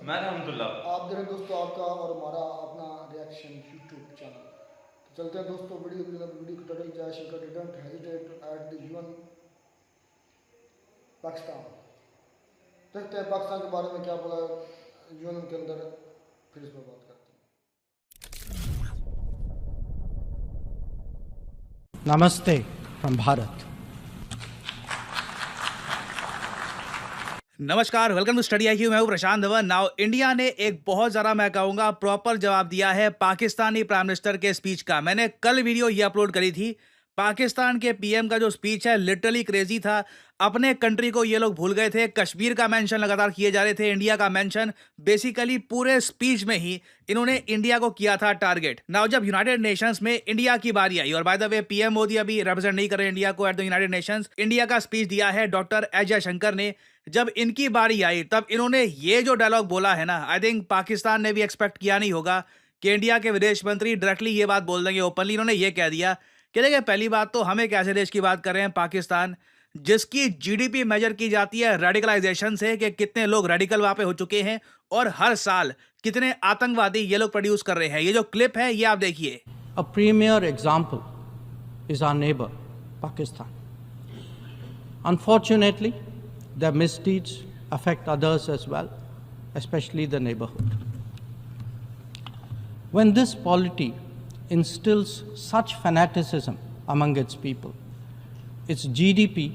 मैं अहमदुल्ला। आप देख रहे हैं दोस्तों आपका और हमारा अपना रिएक्शन यूट्यूब चैनल। तो चलते हैं दोस्तों वीडियो की title Jaishankar didn't hesitate at the UN Pakistan. देखते हैं पाकिस्तान के बारे में क्या बोला यूएन के अंदर, फिर इस पर बात करते हैं। Namaste from Bharat. नमस्कार, वेलकम टू स्टडी आईक्यू। मैं हूं प्रशांत धवन। नाउ इंडिया ने एक बहुत ज़्यादा, मैं कहूँगा, प्रॉपर जवाब दिया है पाकिस्तानी प्राइम मिनिस्टर के स्पीच का। मैंने कल वीडियो ये अपलोड करी थी। पाकिस्तान के पीएम का जो स्पीच है लिटरली क्रेजी था। अपने कंट्री को ये लोग भूल गए थे। कश्मीर का मेंशन लगातार किए जा रहे थे, इंडिया का मेंशन। बेसिकली पूरे स्पीच में ही इन्होंने इंडिया को किया था टारगेट। नाउ जब यूनाइटेड नेशंस में इंडिया की बारी आई, और by the way PM Modi अभी रिप्रेजेंट नहीं कर रहे इंडिया को eight the United Nations, India का स्पीच दिया है डॉक्टर एस जयशंकर ने। जब इनकी बारी आई तब इन्होंने ये जो डायलॉग बोला है ना, आई थिंक पाकिस्तान ने भी एक्सपेक्ट किया नहीं होगा कि इंडिया के विदेश मंत्री डायरेक्टली ये बात बोल देंगे ओपनली। इन्होंने ये कह दिया कि देखिए, पहली बात तो हम एक ऐसे देश की बात कर रहे हैं पाकिस्तान, जिसकी जीडीपी मेजर की जाती है रेडिकलाइजेशन से, कि कितने लोग रेडिकल वहां पे हो चुके हैं और हर साल कितने आतंकवादी ये लोग प्रोड्यूस कर रहे हैं। ये जो क्लिप है ये आप देखिए। A premier example is our neighbor, Pakistan. Unfortunately, their misdeeds affect others as well, especially the neighborhood. When this polity instills such fanaticism among its people, its GDP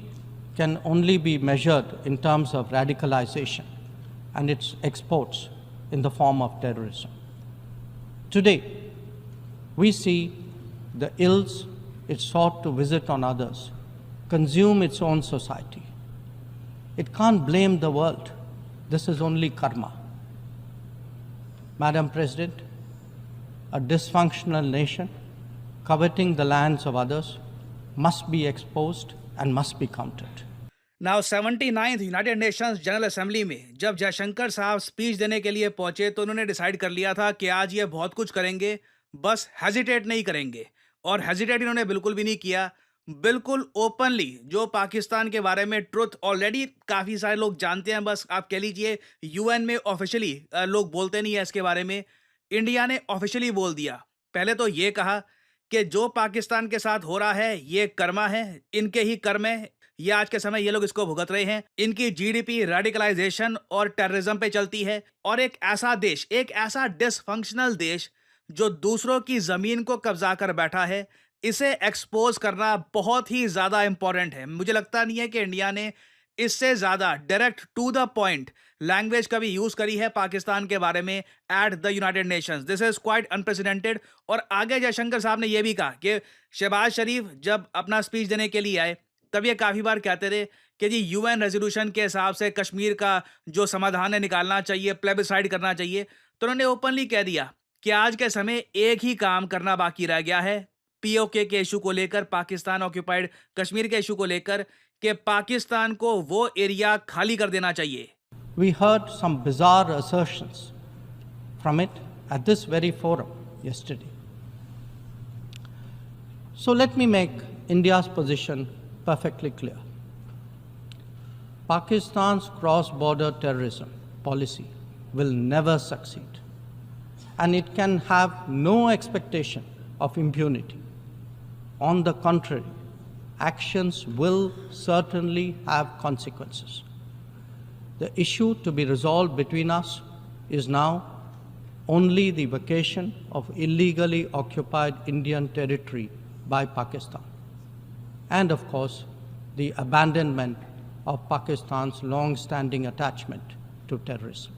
can only be measured in terms of radicalization and its exports in the form of terrorism. Today, we see the ills it sought to visit on others consume its own society. It can't blame the world. This is only karma. Madam President, a dysfunctional nation coveting the lands of others must be exposed and must be countered. Now 79th United Nations general assembly में जब जयशंकर साहब speech देने के लिए पहुंचे तो उन्होंने decide कर लिया था कि आज ये बहुत कुछ करेंगे, बस हेजिटेट नहीं करेंगे। और हेजिटेट इन्होंने बिल्कुल भी नहीं किया। बिल्कुल ओपनली जो पाकिस्तान के बारे में ट्रुथ ऑलरेडी काफ़ी सारे लोग जानते हैं, बस आप कह लीजिए यूएन में ऑफिशियली लोग बोलते नहीं है इसके बारे में। इंडिया ने ऑफिशियली बोल दिया। पहले तो ये कहा कि जो पाकिस्तान के साथ हो रहा है ये कर्मा है, इनके ही कर्म है, ये आज के समय ये लोग इसको भुगत रहे हैं। इनकी जीडीपी रेडिकलाइजेशन और टेररिज्म पे चलती है। और एक ऐसा देश, एक ऐसा डिसफंक्शनल देश जो दूसरों की जमीन को कब्जा कर बैठा है, इसे एक्सपोज करना बहुत ही ज्यादा इंपॉर्टेंट है। मुझे लगता नहीं है कि इंडिया ने इससे ज्यादा direct to the point language कभी यूज करी है पाकिस्तान के बारे में at the United Nations. This is quite unprecedented. और आगे जयशंकर साहब ने यह भी कहा कि शहबाज शरीफ जब अपना स्पीच देने के लिए आए तब ये काफी बार कहते थे कि जी यूएन रेजोल्यूशन के हिसाब से कश्मीर का जो समाधान है निकालना चाहिए, प्लेबिसाइड करना चाहिए। तो उन्होंने ओपनली कह दिया कि आज के समय एक ही काम करना बाकी रह गया है पीओके के इशू को लेकर, पाकिस्तान ऑक्यूपाइड कश्मीर के इशू को लेकर, कि पाकिस्तान को वो एरिया खाली कर देना चाहिए। We heard some bizarre assertions from it at this very forum yesterday. So let me make India's position perfectly clear. Pakistan's cross-border terrorism policy will never succeed, and it can have no expectation of impunity. On the contrary, actions will certainly have consequences. The issue to be resolved between us is now only the vacation of illegally occupied Indian territory by Pakistan, and of course, the abandonment of Pakistan's long-standing attachment to terrorism.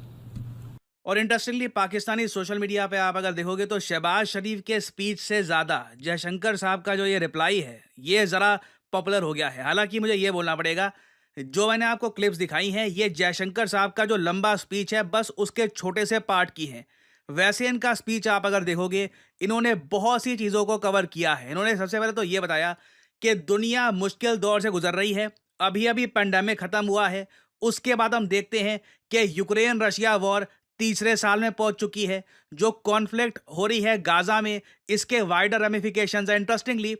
और interestingly Pakistani social media पे आप अगर देखोगे तो शहबाज शरीफ के speech से ज़्यादा जयशंकर साहब का जो ये रिप्लाई है ये ज़रा पॉपुलर हो गया है। हालांकि मुझे ये बोलना पड़ेगा, जो मैंने आपको क्लिप्स दिखाई हैं ये जयशंकर साहब का जो लंबा स्पीच है बस उसके छोटे से पार्ट की हैं। वैसे इनका स्पीच आप अगर देखोगे, इन्होंने बहुत सी चीज़ों को कवर किया है। इन्होंने सबसे पहले तो ये बताया कि दुनिया मुश्किल दौर से गुजर रही है, अभी अभी पेंडेमिक ख़त्म हुआ है। उसके बाद हम देखते हैं कि यूक्रेन रशिया वॉर तीसरे साल में पहुंच चुकी है। जो कॉन्फ्लिक्ट हो रही है गाजा में, इसके वाइडर रेमिफिकेशंस हैं। इंटरेस्टिंगली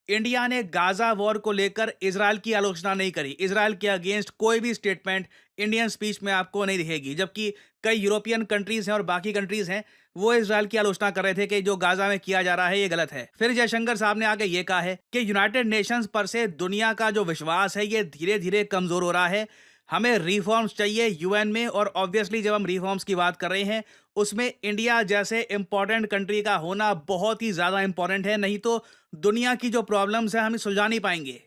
इंडिया ने गाजा वॉर को लेकर इजराइल की आलोचना नहीं करी। इजराइल के अगेंस्ट कोई भी स्टेटमेंट इंडियन स्पीच में आपको नहीं दिखेगी, जबकि कई यूरोपियन कंट्रीज हैं और बाकी कंट्रीज हैं, वो इजराइल की आलोचना कर रहे थे कि जो गाजा में किया जा रहा है ये गलत है। फिर जयशंकर साहब ने आगे ये कहा है कि यूनाइटेड नेशंस पर से दुनिया का जो विश्वास है ये धीरे धीरे कमजोर हो रहा है। हमें रिफॉर्म्स चाहिए यूएन में, और ऑब्वियसली जब हम रिफॉर्म्स की बात कर रहे हैं उसमें इंडिया जैसे इंपॉर्टेंट कंट्री का होना बहुत ही ज्यादा इंपॉर्टेंट है, नहीं तो दुनिया की जो प्रॉब्लम्स हैं हम सुलझा नहीं पाएंगे।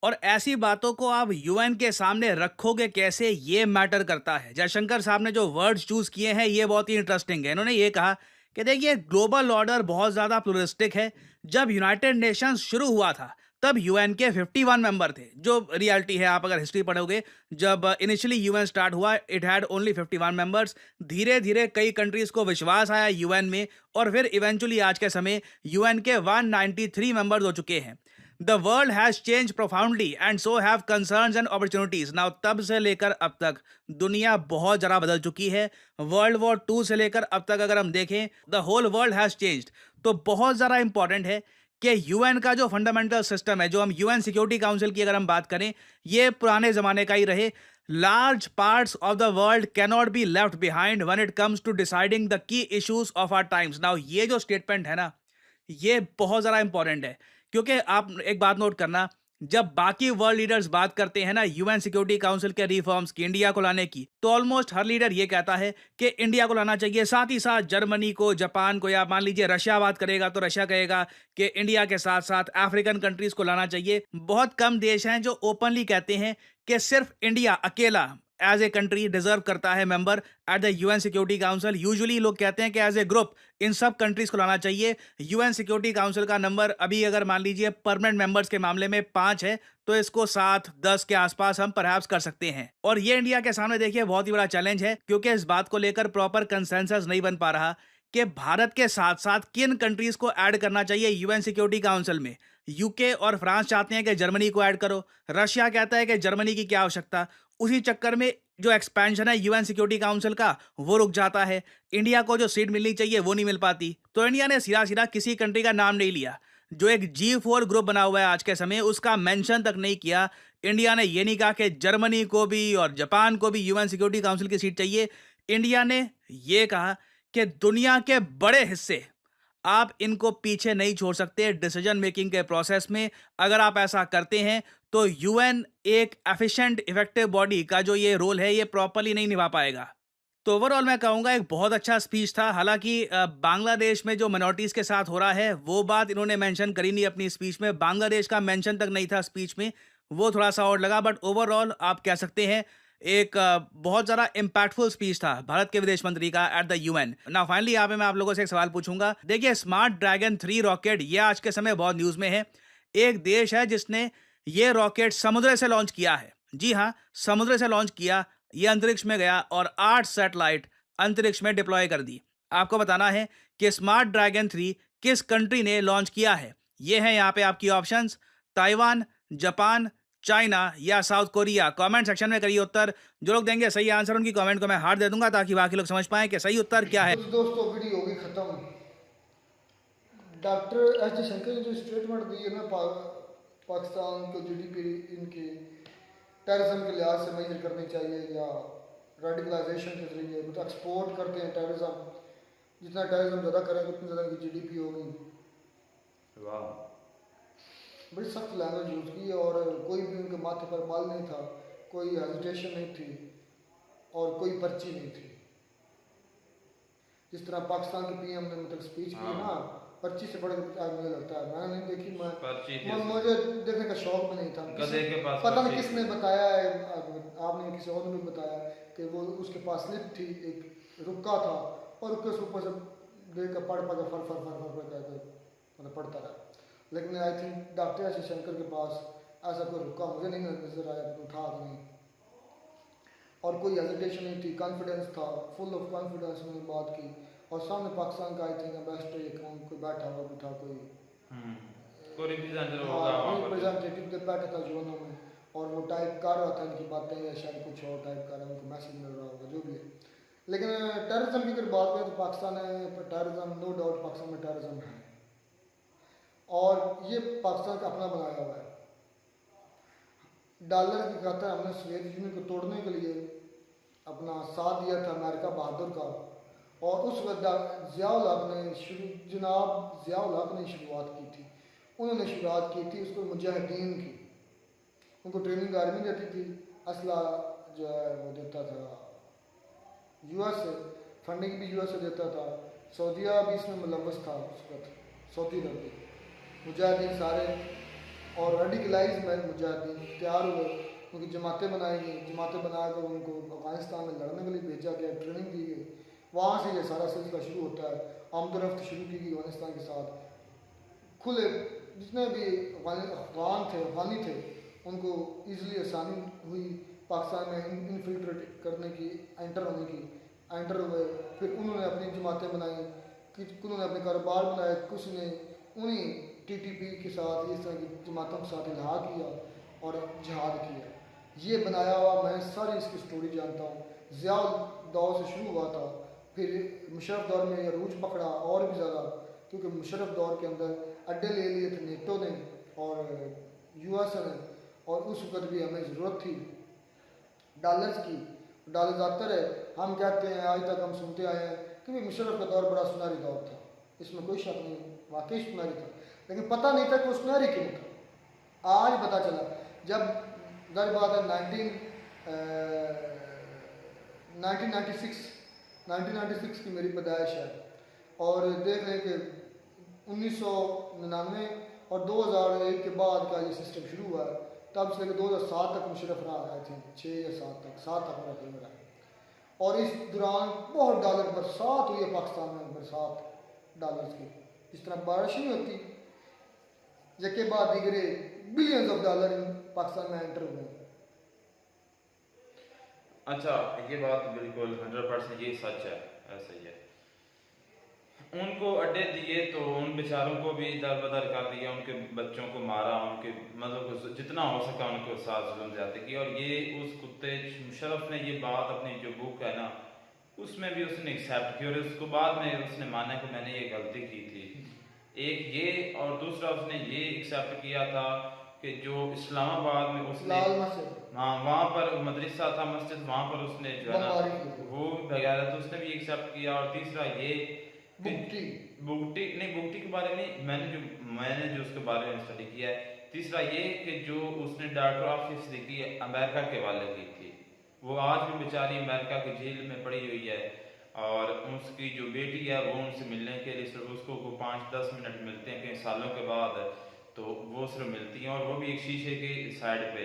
और ऐसी बातों को आप यूएन के सामने रखोगे कैसे, ये मैटर करता है। जयशंकर साहब ने जो वर्ड्स चूज किए हैं ये बहुत ही इंटरेस्टिंग है। इन्होंने ये कहा कि देखिए ग्लोबल ऑर्डर बहुत ज्यादा प्लुरलिस्टिक है। जब यूनाइटेड नेशंस शुरू हुआ था तब यूएन के 51 मेंबर थे, जो रियलिटी है। आप अगर हिस्ट्री पढ़ोगे, जब इनिशियली यूएन स्टार्ट हुआ इट हैड ओनली 51 मेंबर्स। धीरे धीरे कई कंट्रीज को विश्वास आया यूएन में, और फिर इवेंचुअली आज के समय यूएन के 193 मेंबर्स हो चुके हैं। The world has change profoundly and so have concerns and opportunities. Now तब से लेकर अब तक दुनिया बहुत जरा बदल चुकी है। वर्ल्ड वॉर 2 से लेकर अब तक अगर हम देखें, the whole world has changed. तो बहुत ज़्यादा इंपॉर्टेंट है कि यूएन का जो फंडामेंटल सिस्टम है, जो हम यूएन सिक्योरिटी काउंसिल की अगर हम बात करें, ये पुराने जमाने का ही रहे। Large parts of the world cannot be left behind when it comes to deciding the key issues of our times. Now ये जो स्टेटमेंट है ना, ये बहुत ज़्यादा इंपॉर्टेंट है, क्योंकि आप एक बात नोट करना, जब बाकी वर्ल्ड लीडर्स बात करते हैं ना यूएन सिक्योरिटी काउंसिल के रिफॉर्म्स की, इंडिया को लाने की, तो ऑलमोस्ट हर लीडर ये कहता है कि इंडिया को लाना चाहिए। साथ ही साथ जर्मनी को, जापान को, या मान लीजिए रशिया बात करेगा तो रशिया कहेगा कि इंडिया के साथ साथ अफ्रीकन कंट्रीज को लाना चाहिए। बहुत कम देश हैं जो ओपनली कहते हैं कि सिर्फ इंडिया अकेला एज ए कंट्री डिजर्व करता है member at the UN security council. Usually लोग कहते हैं कि एज ए ग्रुप इन सब कंट्रीज को लाना चाहिए। यूएन सिक्योरिटी काउंसिल का नंबर अभी अगर मान लीजिए परमानेंट मेंबर्स के मामले में 5 है, तो इसको 7-10 के आसपास हम परहैप्स कर सकते हैं। और ये इंडिया के सामने देखिए बहुत ही बड़ा चैलेंज है, क्योंकि इस बात को लेकर प्रॉपर कंसेंसस नहीं बन पा रहा कि भारत के साथ साथ किन कंट्रीज को ऐड करना चाहिए यूएन सिक्योरिटी काउंसिल में। यूके और फ्रांस चाहते हैं कि जर्मनी को ऐड करो, रशिया कहता है कि जर्मनी की क्या आवश्यकता। उसी चक्कर में जो एक्सपेंशन है यूएन सिक्योरिटी काउंसिल का वो रुक जाता है। इंडिया को जो सीट मिलनी चाहिए वो नहीं मिल पाती, तो इंडिया ने सीधा सीधा किसी कंट्री का नाम नहीं लिया। जो एक G4 ग्रुप बना हुआ है आज के समय, उसका मेंशन तक नहीं किया। इंडिया ने ये नहीं कहा कि जर्मनी को भी और जापान को भी यूएन सिक्योरिटी काउंसिल की सीट चाहिए। इंडिया ने ये कहा कि दुनिया के बड़े हिस्से आप इनको पीछे नहीं छोड़ सकते डिसीजन मेकिंग के प्रोसेस में। अगर आप ऐसा करते हैं तो यूएन एक एफिशिएंट इफेक्टिव बॉडी का जो ये रोल है ये प्रॉपर्ली नहीं निभा पाएगा। तो ओवरऑल मैं कहूँगा एक बहुत अच्छा स्पीच था। हालांकि बांग्लादेश में जो मिनॉरिटीज़ के साथ हो रहा है वो बात इन्होंने मेंशन करी नहीं अपनी स्पीच में। बांग्लादेश का मेंशन तक नहीं था स्पीच में, वो थोड़ा सा और लगा। बट ओवरऑल आप कह सकते हैं एक बहुत ज़्यादा इम्पैक्टफुल स्पीच था भारत के विदेश मंत्री का एट द यूएन। ना फाइनली यहाँ पे मैं आप लोगों से एक सवाल पूछूंगा। देखिए स्मार्ट ड्रैगन 3 रॉकेट ये आज के समय बहुत न्यूज़ में है। एक देश है जिसने ये रॉकेट समुद्र से लॉन्च किया है। जी हाँ, समुद्र से लॉन्च किया, ये अंतरिक्ष में गया और 8 सैटेलाइट अंतरिक्ष में डिप्लॉय कर दी। आपको बताना है कि स्मार्ट ड्रैगन 3 किस कंट्री ने लॉन्च किया है। ये है यहाँ पे आपकी ऑप्शंस, ताइवान, जापान, चाइना या साउथ कोरिया। कमेंट सेक्शन में करिए उत्तर। जो लोग देंगे सही आंसर उनकी कमेंट को मैं हार्ट दे दूंगा, ताकि बाकी लोग समझ पाएं कि सही उत्तर क्या है। तो दोस्तों वीडियो होगी खत्म। डॉक्टर एस जयशंकर ने जो स्टेटमेंट दी है ना, पाकिस्तान को जीडीपी इनके टेररिज्म के लिहाज से मेजर करनी चाहिए, या रेडिकलाइजेशन के जरिए, मतलब एक्सपोर्ट करते हैं टेररिज्म, जितना टेररिज्म ज़्यादा करेंगे उतनी ज़्यादा इनकी जीडीपी होगी। वाह, बड़ी सख्त लैंग्वेज यूज़ की, और कोई भी उनके माथे पर बाल नहीं था, कोई हेजिटेशन नहीं थी और कोई पर्ची नहीं थी। जिस तरह पाकिस्तान के पीएम ने मतलब स्पीच की ना, पर्ची से बड़े आज मुझे लगता है, मैंने नहीं देखी, मुझे देखने का शौक भी नहीं था। पता नहीं किसने बताया है, आपने किसी और ने भी बताया कि वो उसके पास स्लिप थी, एक रुका था और उसके ऊपर से देख कर पढ़ फर करके मतलब पढ़ता रहा। लेकिन I think doctor S Jaishankar के पास ऐसा कोई रुका मुझे नहीं नजर आया, था नहीं, और कोई हेजिटेशन नहीं थी, कॉन्फिडेंस था, फुल ऑफ कॉन्फिडेंस उन्होंने बात की। और सामने पाकिस्तान का आई थिंक एम्बेसडर कोई बैठा हुआ भी था, कोई रिप्रेजेंटेटिव के बैठा था जुबानों में, और वो टाइप कर रहा था इनकी बातें, या शायद कुछ और टाइप कर रहा है, उनको मैसेज मिल रहा होगा, जो भी है। लेकिन टेररिज्म की अगर बात करें तो पाकिस्तान है टेररिज्म, नो डाउट पाकिस्तान में टेररिज्म है, और ये पाकिस्तान का अपना बनाया हुआ है। डॉलर की खातर हमने सोवियत यूनियन को तोड़ने के लिए अपना साथ दिया था अमेरिका बहादुर का, और उस वक्त ज़ियाउल हक ने जनाब ज़ियाउल हक ने शुरुआत की थी। उन्होंने शुरुआत की थी उसको मुजाहिदीन की, उनको ट्रेनिंग आर्मी देती थी, असला जो है वो देता था यूएस से, फंडिंग भी यूएस से देता था, सऊदीया भी इसमें मुलव्वस था उस वक्त, सऊदी अरब भी। मुजाहिदीन सारे और रेडिकलाइज में मुजाहिदीन तैयार हुए, उनकी जमातें बनाई गई, जमातें बनाकर उनको अफ़गानिस्तान में लड़ने के लिए भेजा गया, ट्रेनिंग दी गई। वहाँ से ये सारा सिलसिला शुरू होता है। आमदरफ्त शुरू की गई अफ़गानिस्तान के साथ, खुले जितने भी अफ़गान थे, अफ़गानी थे, उनको ईज़िली आसानी हुई पाकिस्तान में इनफिल्ट्रेट करने की, एंटर होने की, एंटर हुए। फिर उन्होंने अपनी जमातें बनाई, उन्होंने अपने कारोबार बनाए, कुछ ने उन्हीं टीटीपी के साथ इस तरह की जमातों के साथ इल्हा किया और जिहाद किया। ये बनाया हुआ, मैं सारी इसकी स्टोरी जानता हूँ। ज़ियाउल दौर से शुरू हुआ था, फिर मुशर्रफ दौर में अरूज पकड़ा और भी ज़्यादा, क्योंकि मुशर्रफ दौर के अंदर अड्डे ले लिए थे नेटो ने और यूएस ने, और उस वक्त भी हमें ज़रूरत थी डॉलर्स की। डॉलर आते रहे, हम कहते हैं आज तक हम सुनते आए हैं कि भाई मुशर्रफ का दौर बड़ा सुनहरी दौर था, इसमें कोई शक नहीं, वाकई सुनहरी था, लेकिन पता नहीं था कि वो सुनहरी क्यों था। आज पता चला, जब दर बात है 1996 की मेरी पैदाइश है, और देख रहे कि 1999 और 2001 के बाद का ये सिस्टम शुरू हुआ है। तब से लेकर 2007 तक मुशर्रफ रहा, आई थिंक 6 या 7 तक मेरा ख्याल रहा। और इस दौरान बहुत डॉलर बरसात हुई है पाकिस्तान में, बरसात डॉलर्स की, इस तरह बारिश नहीं होती, जबकि बाद दीगरे बिलियंस ऑफ डॉलर पाकिस्तान में एंटर हुए। अच्छा, ये बात बिल्कुल 100% ये सच है, ऐसा ही है। उनको अड्डे दिए तो उन बेचारों को भी दर बदर कर दिया, उनके बच्चों को मारा, उनके मतलब जितना हो सका उनके साथ जुल्म ज्यादती की। और ये उस कुत्ते मुशर्रफ ने ये बात अपनी जो बुक है ना उसमें भी उसने एक्सेप्ट की, और उसको बाद में उसने माना कि मैंने ये गलती की थी। एक ये, और दूसरा उसने ये एक्सेप्ट किया था कि जो इस्लामाबाद में उसने हाँ वहाँ पर मदरसा था, मस्जिद, वहाँ पर उसने जो है ना वो वगैरह, तो उसने भी एक्सेप्ट किया। और तीसरा ये बुगटी के बारे में मैंने जो उसके बारे में स्टडी किया है। तीसरा ये कि जो उसने डॉक्टर ऑफ सिद्दीकी अमेरिका के वाले की थी, वो आज भी बेचारी अमेरिका की जेल में पड़ी हुई है, और उसकी जो बेटी है वो उनसे मिलने के लिए सिर्फ उसको 5-10 मिनट मिलते हैं कई सालों के बाद, तो वो सिर्फ मिलती हैं, और वो भी एक शीशे के साइड पे।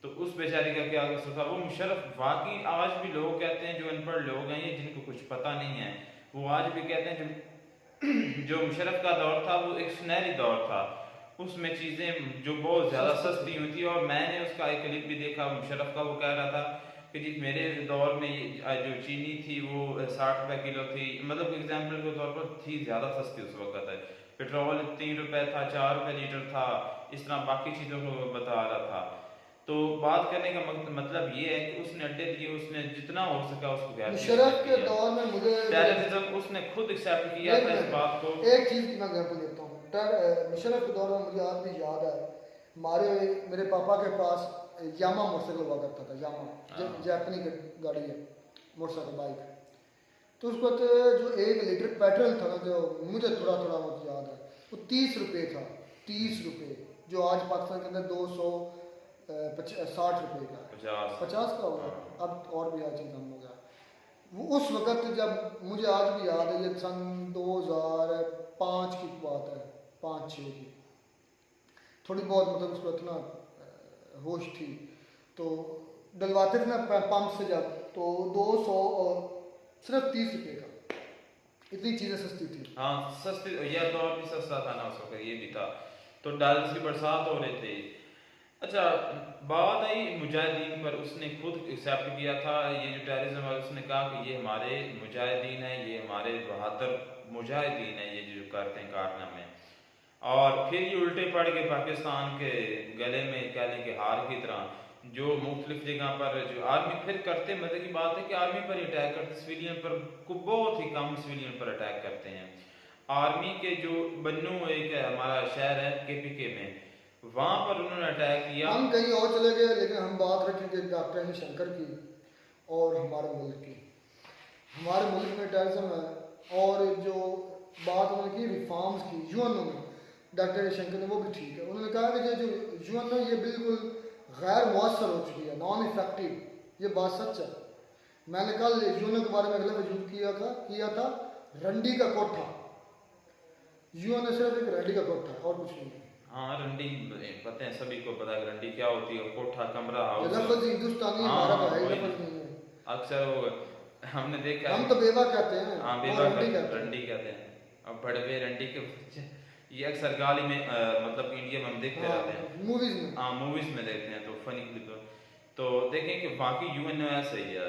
तो उस बेचारी का क्या कसूर था? वो मुशर्रफ वाकई आज भी लोग कहते हैं, जो अनपढ़ लोग हैं या जिनको कुछ पता नहीं है, वो आज भी कहते हैं जो मुशर्रफ का दौर था वो एक सुनहरी दौर था, उसमें चीज़ें जो बहुत ज़्यादा सस्ती हुई थी। और मैंने उसका एक क्लिप भी देखा मुशर्रफ का, वो कह रहा था कि जी मेरे दौर में जो चीनी थी वो 60 रुपये किलो थी, मतलब एग्जाम्पल के तौर पर थी, ज़्यादा सस्ती उस वक्त है। पेट्रोल 3 रुपये था, 4 रुपये लीटर था, इस तरह बाकी चीज़ों को बता रहा था। तो बात करने का मतलब ये है कि उसने अड्डे दिए, उसने जितना हो सका उसको मुशर्रफ के दौर में मुझे टेररिज्म उसने खुद एक्सेप्ट किया था इस बात को। एक चीज़ की मैं एग्जांपल देता हूँ, मुशर्रफ के दौर में मुझे आज भी याद है, मेरे पापा के पास यामा मोटरसाइकिल हुआ करता था, यामा जापानी गाड़ी है, मोटरसाइकिल बाइक। तो उस वक्त जो 1 लीटर पेट्रोल था ना, जो मुझे थोड़ा वो याद है, वो 30 रुपये था, 30 रुपये, जो आज पाकिस्तान के अंदर 260 रुपये का, 50 का होगा, अब और भी आज कम हो गया। वो उस वक्त जब, मुझे आज भी याद है, ये सन 2005 की बात है, 5-6 की, थोड़ी बहुत मतलब उस वक्त ना होश थी, तो डलवाते थे ना पंप से जब, तो 200 और सिर्फ 30 रुपये का, इतनी चीज़ें सस्ती थी। हाँ सस्ती, यह दौर भी सस्ता था ना उस वक्त, ये भी था, तो डॉलर्स की बरसात हो रही थी। अच्छा, बात आई मुजाहिदीन पर, उसने खुद एक्सेप्ट किया था ये जो टेररिज्म है, उसने कहा कि ये हमारे मुजाहिदीन है, ये हमारे बहादुर मुजाहिदीन है, ये जो करते हैं कारनामे। और फिर ये उल्टे पड़ के पाकिस्तान के गले में कह लें कि हार की तरह, जो मुख्तलिफ जगह पर जो आर्मी फिर करते, मजे की बात है कि आर्मी पर ही अटैक करते, सिविलियन पर बहुत ही कम सिविलियन पर अटैक करते हैं। आर्मी के जो बन्नू एक है हमारा शहर है KPK में, वहां पर उन्होंने अटैक किया। हम कहीं और चले गए, लेकिन हम बात रखेंगे डॉक्टर शंकर की और हमारे मुल्क की। हमारे मुल्क में टेररिज्म है और जो बात उन्होंने की रिफॉर्म्स की यूएनओ में, डॉक्टर शंकर ने, वो भी ठीक है। उन्होंने कहा कि जो यूएनओ ये बिल्कुल गैर मौसर हो चुकी है, नॉन इफेक्टिव, ये बात सच है। मैंने कल यूएनओ के बारे में अगला वजूद किया था रंडी का कोठा। यूएनओ सिर्फ एक रंडी का कोठा है और कुछ नहीं है। हाँ रंडी पता है, सभी को पता है रंडी क्या होती है, कोठा, कमरा, हाउस। लफ्ज़ हिंदुस्तानी हमारा का है, लफ्ज़ नहीं है। अक्सर वो हमने देखा, हम तो बेवा कहते हैं, हाँ बेवा रंडी कहते हैं। अब बड़े रंडी के बच्चे ये अक्सर गाली में मतलब इंडिया में हम देखते रहते हैं, मूवीज में। हाँ मूवीज में देखते हैं तो फनी क्लिप। तो देखें कि बाकी यूएनओ ऐसा ही है,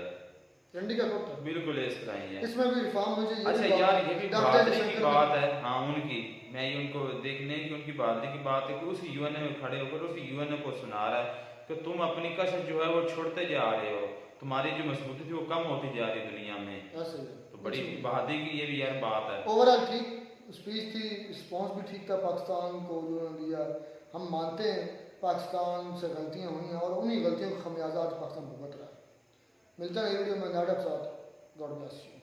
रंडी का कोठा बिल्कुल इस तरह ही है। इसमें भी रिफॉर्म मुझे अच्छा यार ये भी बहादुरी की बात है, हाँ उनकी, मैं ये उनको देखने की उनकी बहादुरी की बात है कि उस यूएनओ में खड़े होकर उस यूएनओ को सुना रहा है कि तुम अपनी कसर जो है वो छोड़ते जा रहे हो, तुम्हारी जो मजबूती थी वो कम होती जा रही है दुनिया में। तो बड़ी बहादुरी की ये भी यार बात है। ओवरऑल ठीक स्पीच थी, रिस्पॉन्स भी ठीक था पाकिस्तान को जो उन्होंने दिया। हम मानते हैं पाकिस्तान से गलतियाँ हुई हैं और उन्हीं गलतियों का खमियाजा आज पाकिस्तान भुगत रहा है। मिलता है वीडियो में नाटक साथ। God bless you.